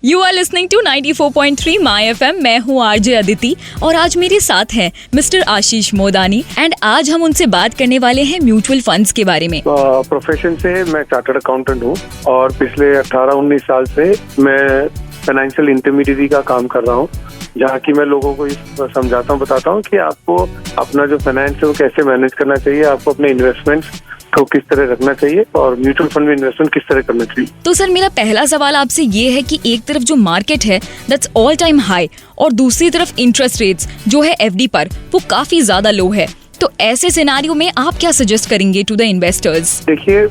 You are listening to 94.3 my FM. मैं हूँ RJ Aditi और आज मेरे साथ हैं मिस्टर आशीष मोदानी एंड आज हम उनसे बात करने वाले हैं म्यूचुअल फंड्स के बारे में। प्रोफेशन से मैं चार्टर्ड अकाउंटेंट हूँ और पिछले 18-19 साल से मैं फाइनेंशियल इंटरमीडिएरी का काम कर रहा हूँ, जहाँ की मैं लोगों को समझाता हूँ, बताता हूँ कि आपको अपना जो फाइनेंस है वो कैसे मैनेज करना चाहिए, आपको अपने इन्वेस्टमेंट्स को किस तरह रखना चाहिए और म्यूचुअल फंड में इन्वेस्टमेंट किस तरह करना चाहिए। तो सर मेरा पहला सवाल आपसे ये है कि एक तरफ जो मार्केट है दैट्स ऑल टाइम हाई और दूसरी तरफ इंटरेस्ट रेट्स जो है एफडी पर वो काफी ज्यादा लो है, तो ऐसे सिनेरियो में आप क्या सजेस्ट करेंगे टू द इन्वेस्टर्स? देखिए,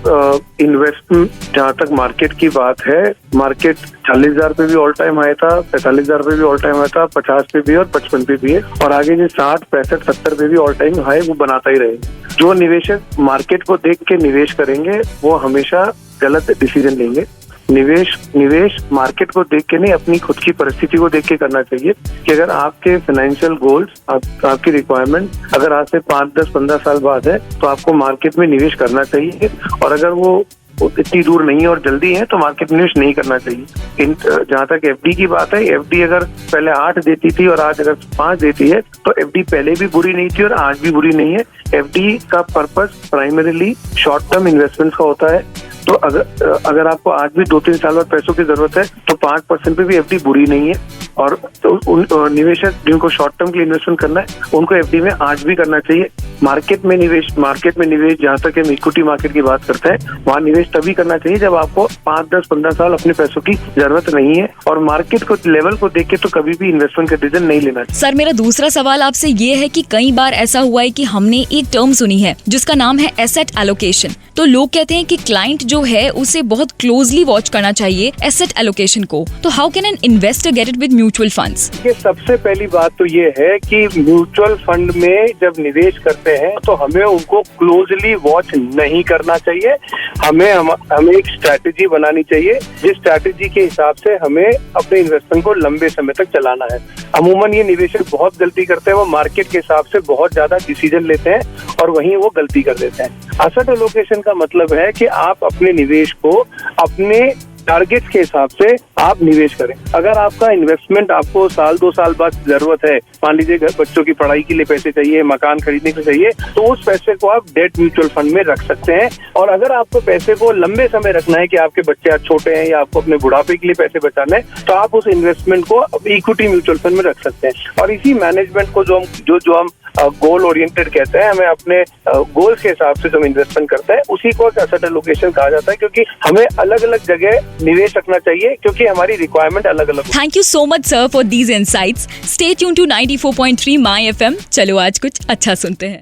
इन्वेस्टमेंट जहाँ तक मार्केट की बात है, मार्केट 40,000 पे भी ऑल टाइम हाई था, 45,000 पे भी ऑल टाइम हाई था, 50 पे भी और 55 पे भी है और आगे जो 60, 65, 70 पे भी ऑल टाइम हाई वो बनाता ही रहेगा। जो निवेशक मार्केट को देख के निवेश करेंगे वो हमेशा गलत डिसीजन लेंगे। निवेश मार्केट को देख के नहीं, अपनी खुद की परिस्थिति को देख के करना चाहिए कि अगर आपके फाइनेंशियल गोल्स, आपकी रिक्वायरमेंट अगर आज से 5, 10, 15 साल बाद है तो आपको मार्केट में निवेश करना चाहिए और अगर वो इतनी दूर नहीं है और जल्दी है तो मार्केट निवेश नहीं करना चाहिए। जहाँ तक एफडी की बात है, एफडी अगर पहले 8 देती थी और आज अगर 5 देती है तो एफडी पहले भी बुरी नहीं थी और आज भी बुरी नहीं है। एफडी का purpose primarily short term investments का होता है, तो अगर आपको आज भी 2-3 साल बाद पैसों की जरूरत है तो 5% पे भी एफडी बुरी नहीं है और तो निवेशक जिनको शॉर्ट टर्म के लिए इन्वेस्टमेंट करना है उनको एफडी में आज भी करना चाहिए। मार्केट में निवेश जहाँ तक हम इक्विटी मार्केट की बात करते हैं वहाँ निवेश तभी करना चाहिए जब आपको 5, 10, 15 साल अपने पैसों की जरूरत नहीं है और मार्केट को लेवल को देख के तो कभी भी इन्वेस्टमेंट का डिसीजन नहीं लेना चाहिए। सर मेरा दूसरा सवाल आपसे ये है कि कई बार ऐसा हुआ है कि हमने एक टर्म सुनी है जिसका नाम है एसेट एलोकेशन। तो लोग कहते हैं कि क्लाइंट जो है उसे बहुत क्लोजली वॉच करना चाहिए एसेट एलोकेशन को, तो how can an investor get it with mutual funds? ये सबसे पहली बात तो ये है कि म्यूचुअल फंड में जब निवेश करते हैं तो हमें उनको क्लोजली वॉच नहीं करना चाहिए। हमें एक स्ट्रैटेजी बनानी चाहिए जिस स्ट्रैटेजी के हिसाब से हमें अपने इन्वेस्टमेंट को लंबे समय तक चलाना है। अमूमन ये निवेशक बहुत गलती करते हैं, वो मार्केट के हिसाब से बहुत ज्यादा डिसीजन लेते हैं और वहीं वो गलती कर देते हैं। एसेट एलोकेशन का मतलब है कि आप अपने निवेश को अपने टारगेट्स के हिसाब से आप निवेश करें। अगर आपका इन्वेस्टमेंट आपको 1-2 साल बाद जरूरत है, मान लीजिए बच्चों की पढ़ाई के लिए पैसे चाहिए, मकान खरीदने के लिए चाहिए, तो उस पैसे को आप डेट म्यूचुअल फंड में रख सकते हैं। और अगर आपको पैसे को लंबे समय रखना है कि आपके बच्चे आज छोटे हैं या आपको अपने बुढ़ापे के लिए पैसे बचाना है, तो आप उस इन्वेस्टमेंट को इक्विटी म्यूचुअल फंड में रख सकते हैं। और इसी मैनेजमेंट को जो हम गोल ओरिएंटेड कहते हैं, हमें अपने गोल्स के हिसाब से जो इन्वेस्टमेंट करते हैं उसी को एसेट एलोकेशन कहा जाता है, क्योंकि हमें अलग अलग जगह निवेश रखना चाहिए क्योंकि हमारी रिक्वायरमेंट अलग अलग। Thank you so much sir for these insights. Stay tune to 94.3 my FM. चलो आज कुछ अच्छा सुनते हैं।